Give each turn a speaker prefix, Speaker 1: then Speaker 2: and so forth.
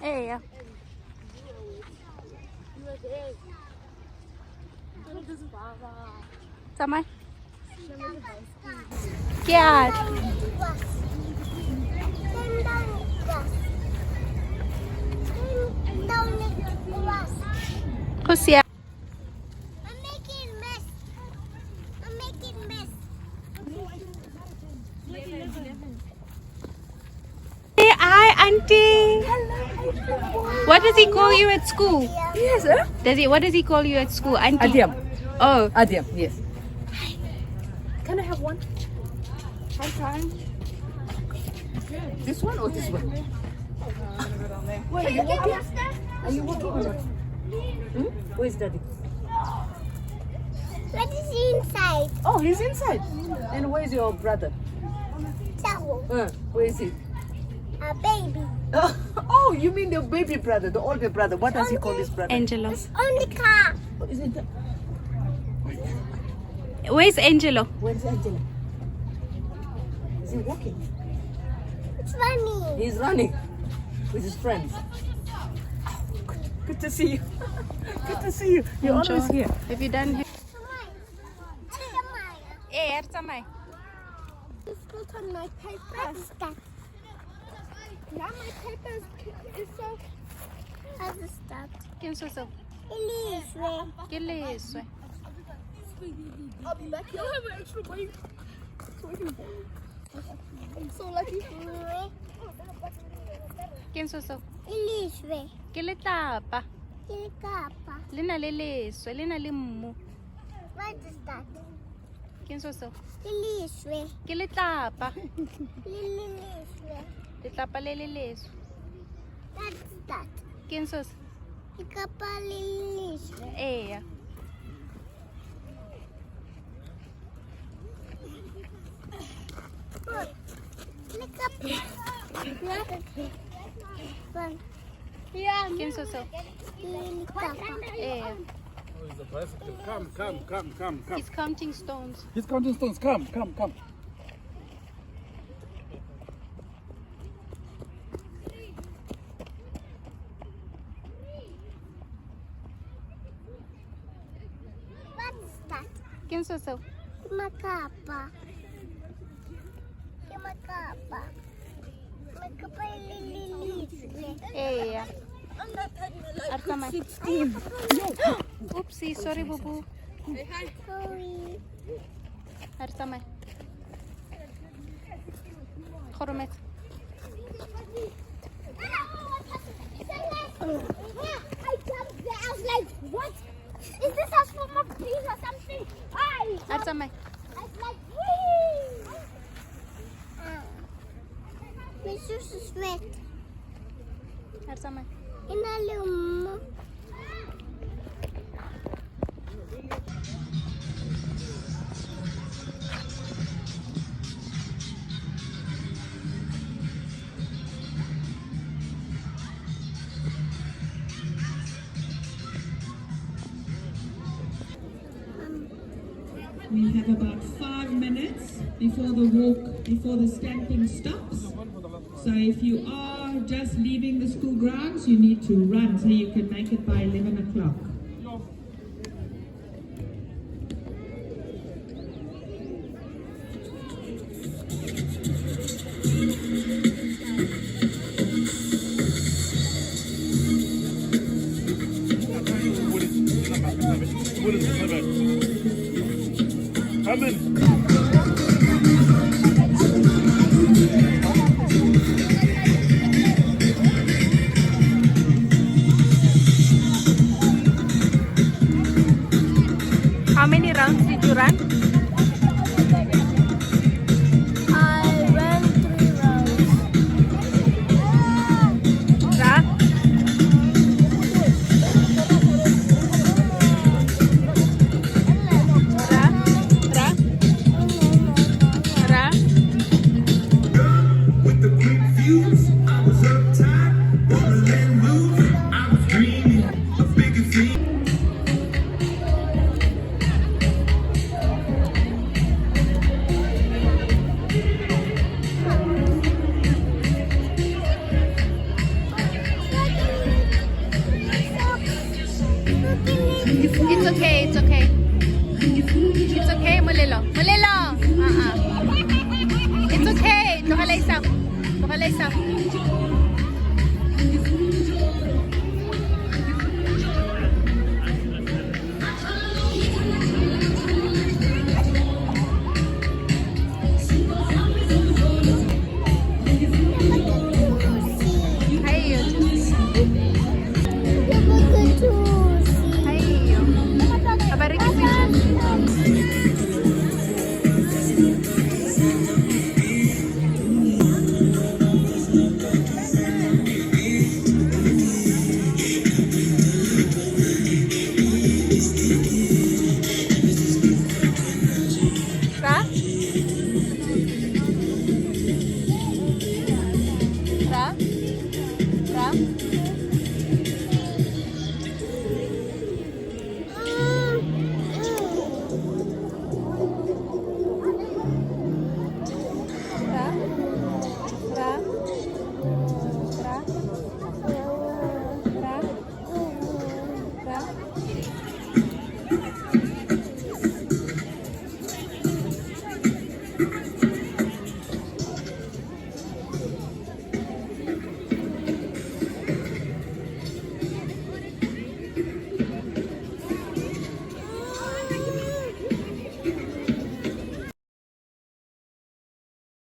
Speaker 1: eya tsamaya ke a go sia Hi, auntie. What does he call you at school?
Speaker 2: Yes, sir.
Speaker 1: What does he call you at school, auntie?
Speaker 2: Adiam.
Speaker 1: Oh,
Speaker 2: Adiam, yes. Can I have one?
Speaker 1: I'm trying.
Speaker 2: This one or this one? Wait, are you walking? Are you walking or not? Where's daddy?
Speaker 3: What is inside?
Speaker 2: Oh, he's inside. And where's your brother?
Speaker 3: So,
Speaker 2: Where is he?
Speaker 3: a baby.
Speaker 2: Oh, you mean the baby brother, the older brother. What does he call his brother?
Speaker 1: Angelo.
Speaker 3: On the car.
Speaker 2: Is it the...
Speaker 1: Where's Angelo?
Speaker 2: Where's Angela? Is he walking?
Speaker 3: It's funny.
Speaker 2: He's running with his friends. Good to see you. Good to see you. You're always here.
Speaker 1: Have you done him?
Speaker 3: Hey, it's got on my paper. Now my paper is so... How's it start?
Speaker 1: Ke ntse seo?
Speaker 3: Elise.
Speaker 1: Ke leswe.
Speaker 3: I'll be back. You'll have an extra bite. I'm so lucky.
Speaker 1: Ke ntse seo?
Speaker 3: Elise.
Speaker 1: Ke letlapa.
Speaker 3: Kapa.
Speaker 1: Le na le leswe, le na le mmu.
Speaker 3: What is that?
Speaker 1: Ke ntse seo?
Speaker 3: Elise.
Speaker 1: Ke letlapa.
Speaker 3: Elise.
Speaker 1: Letlapa le le leswe.
Speaker 3: What is that?
Speaker 1: Ke ntse seo?
Speaker 3: Kapa Elise.
Speaker 1: Eya. Ke ntse seo? Eya.
Speaker 4: Come.
Speaker 1: He's counting stones.
Speaker 4: He's counting stones. Come.
Speaker 3: What is that?
Speaker 1: Ke ntse seo?
Speaker 3: Makapa. Makapa Elise.
Speaker 1: Eya. A re tsamaye. Oopsie, sorry bubu.
Speaker 3: Sorry.
Speaker 1: A re tsamaye. Gorometse.
Speaker 3: I jumped there. I was like, what? Is this a form of peace or something?
Speaker 1: A re tsamaye.
Speaker 3: I was like, whee! My shoes is wet.
Speaker 1: A re tsamaye.
Speaker 3: In a room.
Speaker 5: We have about 5 minutes before the stamping stops. So if you are just leaving the school grounds, you need to run so you can make it by 11 o'clock.
Speaker 4: Come in.
Speaker 1: How many rounds did you run?
Speaker 3: I ran 3 rounds.
Speaker 1: Ra? Ra? Ra? Ra?
Speaker 6: With the quick fuse, I was uptight, wanna let loose. I was dreaming of bigger things.
Speaker 1: Tukalay sam. Tukalay sam.